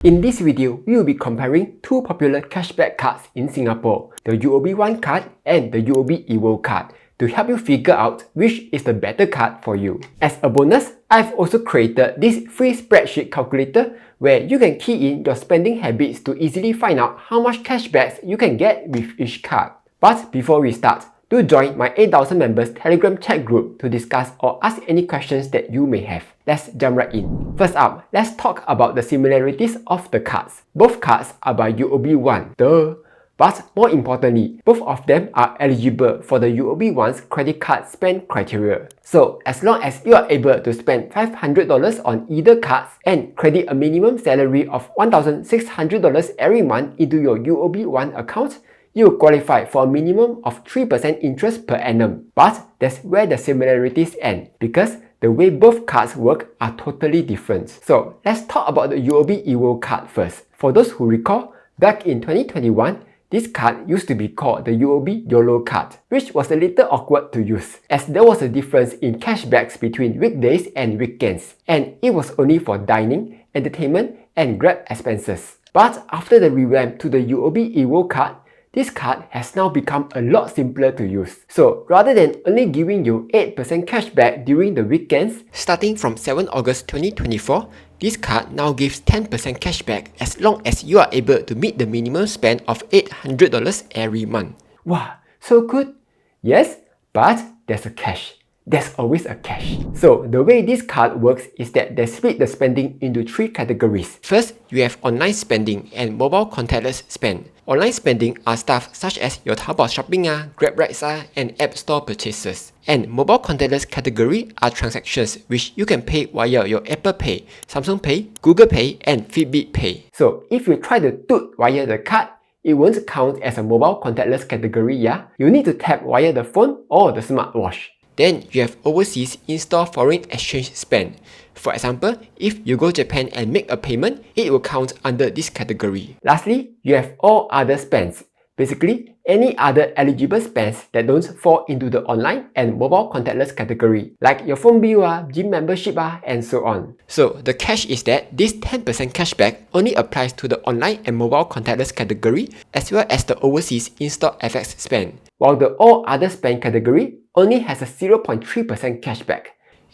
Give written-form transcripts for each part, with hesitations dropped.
In this video, we will be comparing two popular cashback cards in Singapore, the UOB One card and the UOB Evo card, to help you figure out which is the better card for you. As a bonus, I've also created this free spreadsheet calculator where you can key in your spending habits to easily find out how much cashbacks you can get with each card. But before we start, do join my 8,000 members Telegram chat group to discuss or ask any questions that you may have. Let's jump right in. First up, let's talk about the similarities of the cards. Both cards are by UOB One, duh. But more importantly, both of them are eligible for the UOB One's credit card spend criteria. So as long as you are able to spend $500 on either cards and credit a minimum salary of $1,600 every month into your UOB One account, you will qualify for a minimum of 3% interest per annum. But that's where the similarities end, because the way both cards work are totally different. So let's talk about the UOB Evo card first. For those who recall, back in 2021, this card used to be called the UOB YOLO card, which was a little awkward to use, as there was a difference in cashbacks between weekdays and weekends, and it was only for dining, entertainment, and Grab expenses. But after the revamp to the UOB Evo card, this card has now become a lot simpler to use. So rather than only giving you 8% cashback during the weekends, starting from 7 August 2024, this card now gives 10% cashback as long as you are able to meet the minimum spend of $800 every month. Wow, so good? Yes, but there's a catch. There's always a catch. So the way this card works is that they split the spending into three categories. First, you have online spending and mobile contactless spend. Online spending are stuff such as your Taobao shopping, Grab rides, and app store purchases. And mobile contactless category are transactions which you can pay via your Apple Pay, Samsung Pay, Google Pay, and Fitbit Pay. So if you try to toot via the card, it won't count as a mobile contactless category, yeah? You need to tap via the phone or the smartwatch. Then you have overseas in-store foreign exchange spend. For example, if you go to Japan and make a payment, it will count under this category. Lastly, you have all other spends. Basically, any other eligible spends that don't fall into the online and mobile contactless category, like your phone bill, gym membership, and so on. So the catch is that this 10% cashback only applies to the online and mobile contactless category, as well as the overseas in-store FX spend, while the all other spend category only has a 0.3% cashback.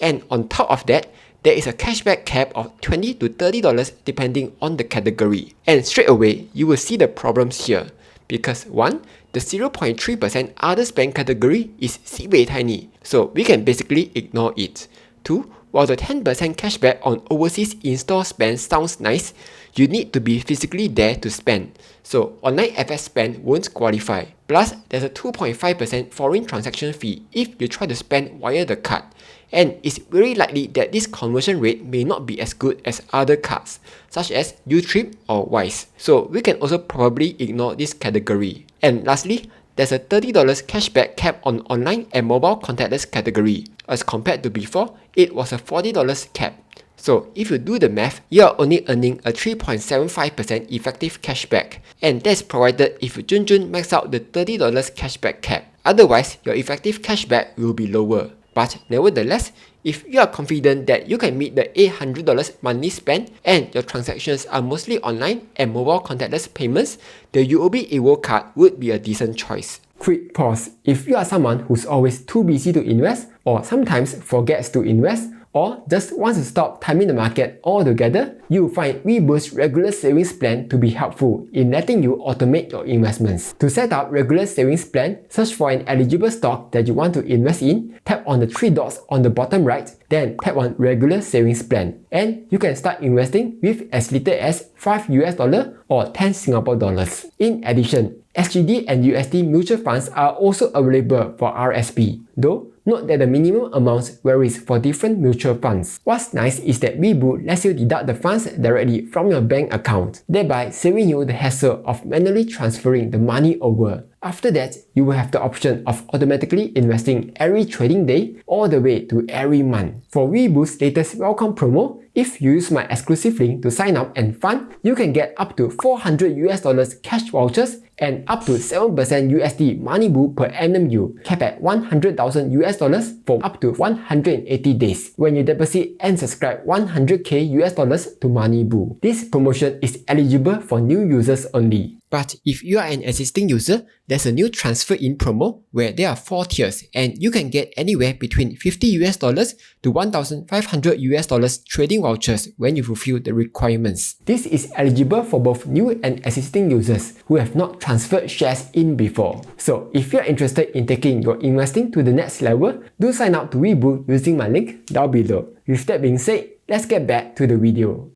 And on top of that, there is a cashback cap of $20 to $30 depending on the category. And straight away, you will see the problems here. Because 1, the 0.3% other spend category is sibei tiny, so we can basically ignore it. 2, while the 10% cashback on overseas in-store spend sounds nice, you need to be physically there to spend, so online FX spend won't qualify. Plus, there's a 2.5% foreign transaction fee if you try to spend via the card. And it's very likely that this conversion rate may not be as good as other cards, such as Utrip or Wise. So we can also probably ignore this category. And lastly, there's a $30 cashback cap on online and mobile contactless category. As compared to before, it was a $40 cap. So if you do the math, you are only earning a 3.75% effective cashback. And that's provided if you Junjun max out the $30 cashback cap. Otherwise, your effective cashback will be lower. But nevertheless, if you are confident that you can meet the $800 monthly spend and your transactions are mostly online and mobile contactless payments, the UOB Evo card would be a decent choice. Quick pause. If you are someone who's always too busy to invest or sometimes forgets to invest, or just wants to stop timing the market altogether, you will find WeBoost Regular Savings Plan to be helpful in letting you automate your investments. To set up Regular Savings Plan, search for an eligible stock that you want to invest in, tap on the 3 dots on the bottom right, then tap on Regular Savings Plan, and you can start investing with as little as $5 or 10 Singapore dollars. In addition, SGD and USD mutual funds are also available for RSP, though note that the minimum amounts varies for different mutual funds. What's nice is that Webull lets you deduct the funds directly from your bank account, thereby saving you the hassle of manually transferring the money over. After that, you will have the option of automatically investing every trading day all the way to every month. For Webull's latest welcome promo, if you use my exclusive link to sign up and fund, you can get up to $400 cash vouchers and up to 7% USD money boo per annum yield, capped at $100,000 US for up to 180 days when you deposit and subscribe $100K US to money boo. This promotion is eligible for new users only. But if you are an existing user, there's a new transfer in promo where there are 4 tiers and you can get anywhere between $50 US to $1,500 US trading vouchers when you fulfill the requirements. This is eligible for both new and existing users who have not transferred shares in before. So if you're interested in taking your investing to the next level, do sign up to Webull using my link down below. With that being said, let's get back to the video.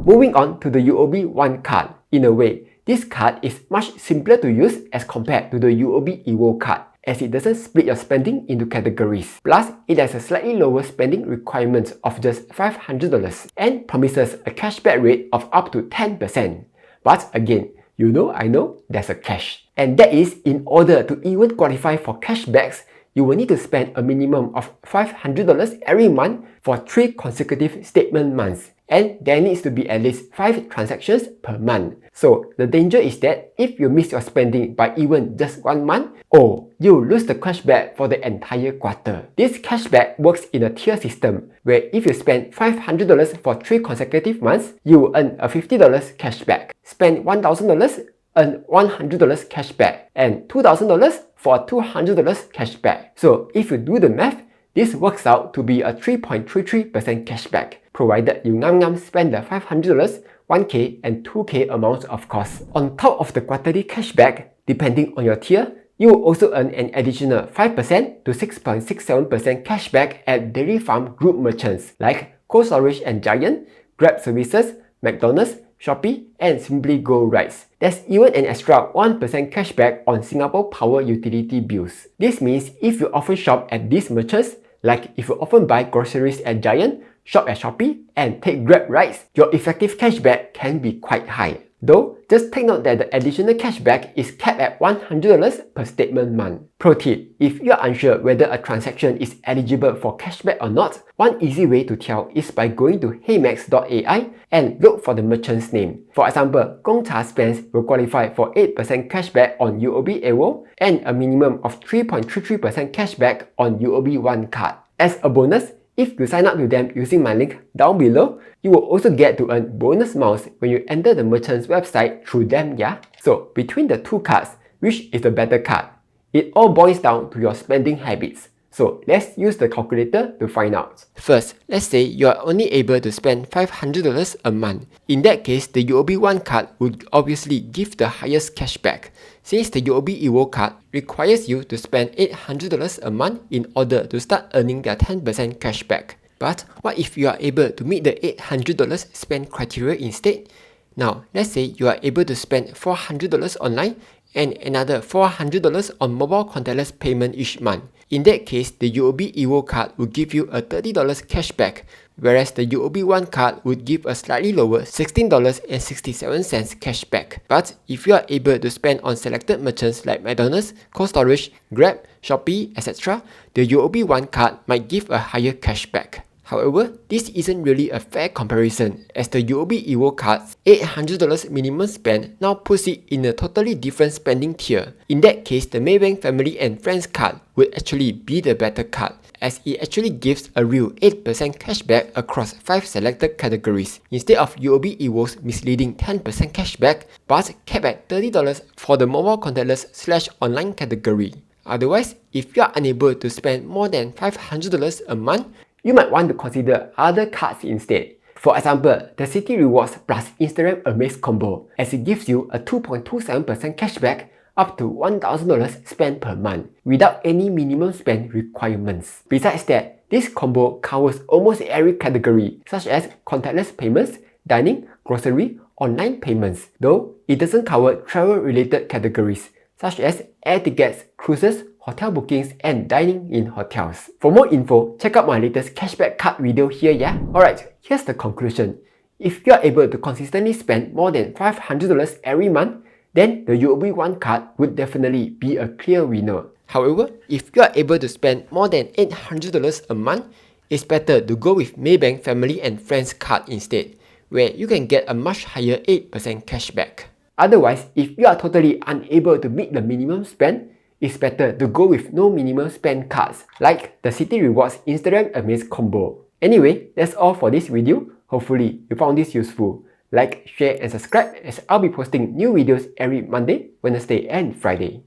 Moving on to the UOB One card. In a way, this card is much simpler to use as compared to the UOB Evo card, as it doesn't split your spending into categories. Plus, it has a slightly lower spending requirement of just $500 and promises a cashback rate of up to 10%. But again, I know there's a catch. And that is, in order to even qualify for cashbacks, you will need to spend a minimum of $500 every month for 3 consecutive statement months. And there needs to be at least 5 transactions per month. So the danger is that if you miss your spending by even just 1 month, you lose the cashback for the entire quarter. This cashback works in a tier system where if you spend $500 for 3 consecutive months, you will earn a $50 cashback. Spend $1,000, earn $100 cashback, and $2,000 for a $200 cashback. So if you do the math, this works out to be a 3.33% cashback, provided you spend the $500, $1K and $2K amounts of course. On top of the quarterly cashback, depending on your tier, you will also earn an additional 5% to 6.67% cashback at Dairy Farm Group merchants like Cold Storage and Giant, Grab Services, McDonald's, Shopee, and Simply Go Rides. There's even an extra 1% cashback on Singapore Power utility bills. This means if you often shop at these merchants, like if you often buy groceries at Giant, shop at Shopee, and take Grab rides, your effective cashback can be quite high. Though, just take note that the additional cashback is capped at $100 per statement month. Pro tip, if you are unsure whether a transaction is eligible for cashback or not, one easy way to tell is by going to heymax.ai and look for the merchant's name. For example, Gongcha Spends will qualify for 8% cashback on UOB Evo and a minimum of 3.33% cashback on UOB One card. As a bonus, if you sign up to them using my link down below, you will also get to earn bonus miles when you enter the merchant's website through them, yeah? So between the 2 cards, which is the better card? It all boils down to your spending habits. So let's use the calculator to find out. First, let's say you are only able to spend $500 a month. In that case, the UOB One card would obviously give the highest cashback, since the UOB Evo card requires you to spend $800 a month in order to start earning their 10% cashback. But what if you are able to meet the $800 spend criteria instead? Now, let's say you are able to spend $400 online and another $400 on mobile contactless payment each month. In that case, the UOB Evo card will give you a $30 cashback, whereas the UOB One card would give a slightly lower $16.67 cashback. But if you are able to spend on selected merchants like McDonald's, Cold Storage, Grab, Shopee, etc., the UOB One card might give a higher cashback. However, this isn't really a fair comparison, as the UOB Evo card's $800 minimum spend now puts it in a totally different spending tier. In that case, the Maybank Family and Friends card would actually be the better card, as it actually gives a real 8% cashback across 5 selected categories, instead of UOB Evo's misleading 10% cashback, but capped at $30 for the mobile contactless/online category. Otherwise, if you are unable to spend more than $500 a month, you might want to consider other cards instead. For example, the Citi Rewards plus Instagram Amaze combo, as it gives you a 2.27% cashback up to $1,000 spent per month without any minimum spend requirements. Besides that, this combo covers almost every category, such as contactless payments, dining, grocery, online payments, though it doesn't cover travel-related categories such as air tickets, cruises, hotel bookings, and dining in hotels. For more info, check out my latest cashback card video here, yeah? Alright, here's the conclusion. If you are able to consistently spend more than $500 every month, then the UOB One card would definitely be a clear winner. However, if you are able to spend more than $800 a month, it's better to go with Maybank Family and Friends card instead, where you can get a much higher 8% cashback. Otherwise, if you are totally unable to meet the minimum spend, it's better to go with no minimum spend cards like the Citi Rewards Instagram Amaze combo. Anyway, that's all for this video. Hopefully, you found this useful. Like, share and subscribe as I'll be posting new videos every Monday, Wednesday and Friday.